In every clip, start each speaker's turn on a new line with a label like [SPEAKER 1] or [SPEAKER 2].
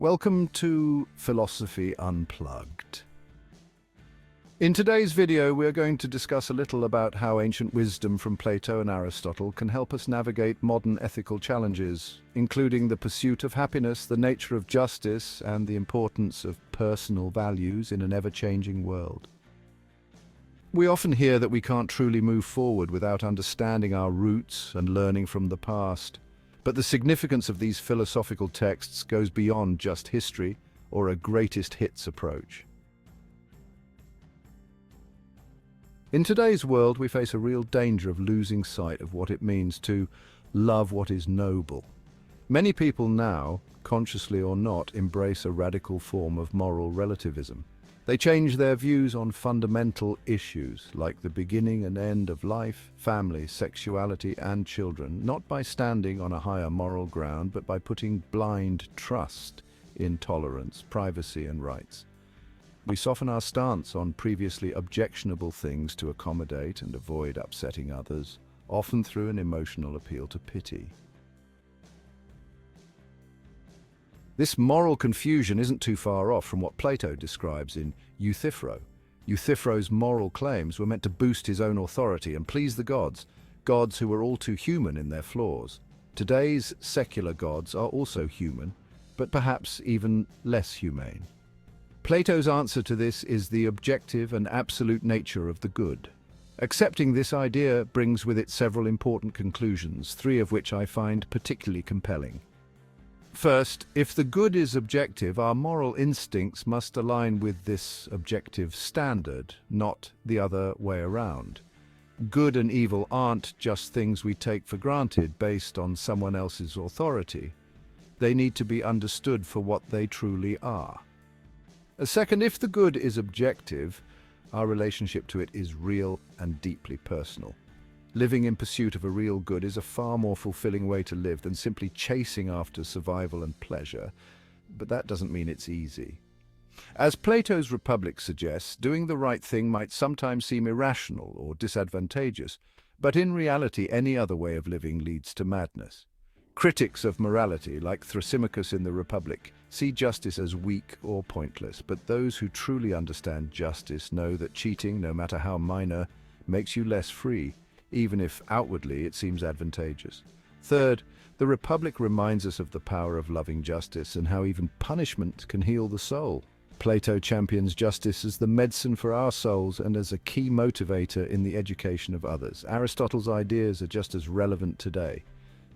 [SPEAKER 1] Welcome to Philosophy Unplugged. In today's video, we're going to discuss a little about how ancient wisdom from Plato and Aristotle can help us navigate modern ethical challenges, including the pursuit of happiness, the nature of justice, and the importance of personal values in an ever-changing world. We often hear that we can't truly move forward without understanding our roots and learning from the past. But the significance of these philosophical texts goes beyond just history or a greatest hits approach. In today's world, we face a real danger of losing sight of what it means to love what is noble. Many people now, consciously or not, embrace a radical form of moral relativism. They change their views on fundamental issues like the beginning and end of life, family, sexuality, and children, not by standing on a higher moral ground, but by putting blind trust in tolerance, privacy, and rights. We soften our stance on previously objectionable things to accommodate and avoid upsetting others, often through an emotional appeal to pity. This moral confusion isn't too far off from what Plato describes in Euthyphro. Euthyphro's moral claims were meant to boost his own authority and please the gods who were all too human in their flaws. Today's secular gods are also human, but perhaps even less humane. Plato's answer to this is the objective and absolute nature of the good. Accepting this idea brings with it several important conclusions, three of which I find particularly compelling. First, if the good is objective, our moral instincts must align with this objective standard, not the other way around. Good and evil aren't just things we take for granted based on someone else's authority. They need to be understood for what they truly are. Second, if the good is objective, our relationship to it is real and deeply personal. Living in pursuit of a real good is a far more fulfilling way to live than simply chasing after survival and pleasure, but that doesn't mean it's easy. As Plato's Republic suggests, doing the right thing might sometimes seem irrational or disadvantageous, but in reality any other way of living leads to madness. Critics of morality, like Thrasymachus in the Republic, see justice as weak or pointless, but those who truly understand justice know that cheating, no matter how minor, makes you less free, even if outwardly it seems advantageous. Third, the Republic reminds us of the power of loving justice and how even punishment can heal the soul. Plato champions justice as the medicine for our souls and as a key motivator in the education of others. Aristotle's ideas are just as relevant today.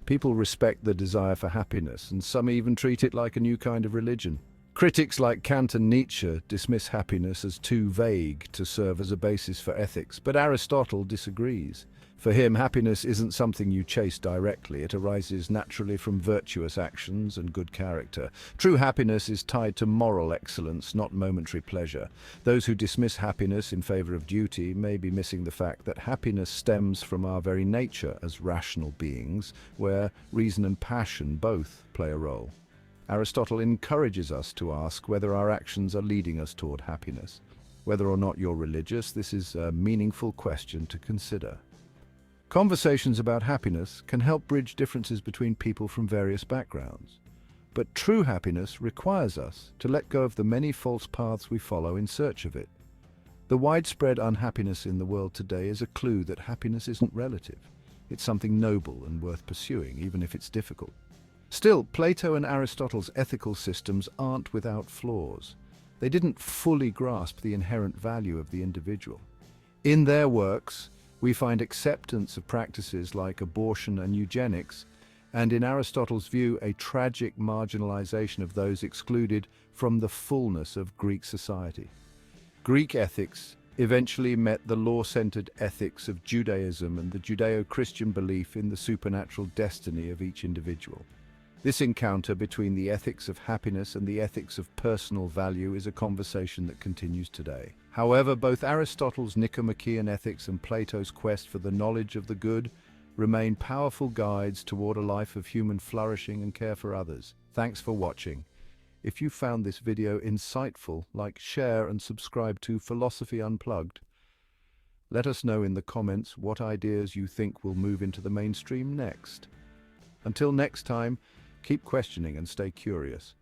[SPEAKER 1] People respect the desire for happiness, and some even treat it like a new kind of religion. Critics like Kant and Nietzsche dismiss happiness as too vague to serve as a basis for ethics, but Aristotle disagrees. For him, happiness isn't something you chase directly. It arises naturally from virtuous actions and good character. True happiness is tied to moral excellence, not momentary pleasure. Those who dismiss happiness in favor of duty may be missing the fact that happiness stems from our very nature as rational beings, where reason and passion both play a role. Aristotle encourages us to ask whether our actions are leading us toward happiness. Whether or not you're religious, this is a meaningful question to consider. Conversations about happiness can help bridge differences between people from various backgrounds. But true happiness requires us to let go of the many false paths we follow in search of it. The widespread unhappiness in the world today is a clue that happiness isn't relative. It's something noble and worth pursuing, even if it's difficult. Still, Plato and Aristotle's ethical systems aren't without flaws. They didn't fully grasp the inherent value of the individual. In their works, we find acceptance of practices like abortion and eugenics, and in Aristotle's view, a tragic marginalization of those excluded from the fullness of Greek society. Greek ethics eventually met the law-centered ethics of Judaism and the Judeo-Christian belief in the supernatural destiny of each individual. This encounter between the ethics of happiness and the ethics of personal value is a conversation that continues today. However, both Aristotle's Nicomachean ethics and Plato's quest for the knowledge of the good remain powerful guides toward a life of human flourishing and care for others. Thanks for watching. If you found this video insightful, like, share, and subscribe to Philosophy Unplugged. Let us know in the comments what ideas you think will move into the mainstream next. Until next time, keep questioning and stay curious.